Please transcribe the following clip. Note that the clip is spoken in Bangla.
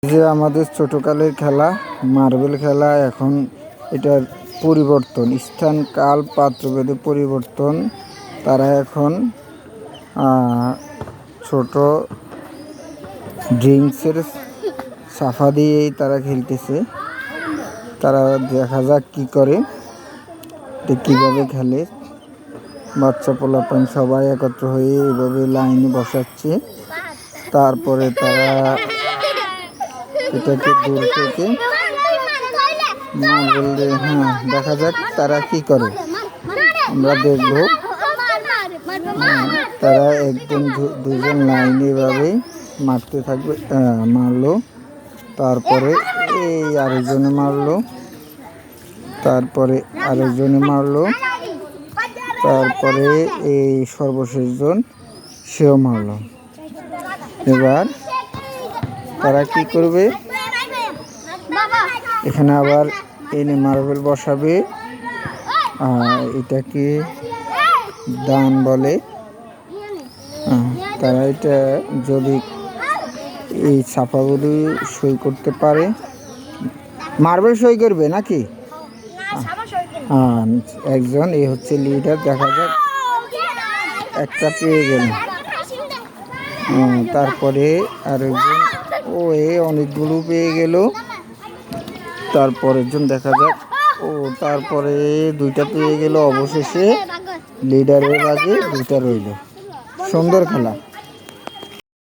যে আমাদের ছোটকালের খেলা মার্বেল খেলা, এখন এটার পরিবর্তন, স্থান কাল পাত্রভেদে পরিবর্তন। তারা এখন ছোট ড্রিঙ্কসের সাফা দিয়েই তারা খেলতেছে। তারা দেখা যাক কি করে, কীভাবে খেলে। বাচ্চা পোলাপান সবাই একত্র হয়ে এইভাবে লাইনে বসাচ্ছে। তারপরে তারা এটাকে দূর থেকে মার্বেল দিয়ে, দেখা যাক তারা কি করে, আমরা দেখব। তারা একজন দুজন লাইনে এভাবে মারতে থাকবে। মারলো, তারপরে এই আরেকজনে মারলো, তারপরে আরেকজনে মারলো, তারপরে এই সর্বশেষজন সেও মারলো। এবার তারা কি করবে, এখানে আবার এনে মার্বেল বসাবে। এটাকে দান বলে। তারা এটা যদি এই ছাপাগুলি সই করতে পারে, মার্বেল সই করবে নাকি? একজন এই হচ্ছে লিডার। দেখা যাক, একটা পেয়ে গেল। তারপরে আরেকজন, অনেকগুলো পেয়ে গেল। তারপরের জন দেখা যাক, তারপরে দুইটা পেয়ে গেল। অবশেষে লিডারের বাজে দুইটা রইল। সুন্দর খেলা।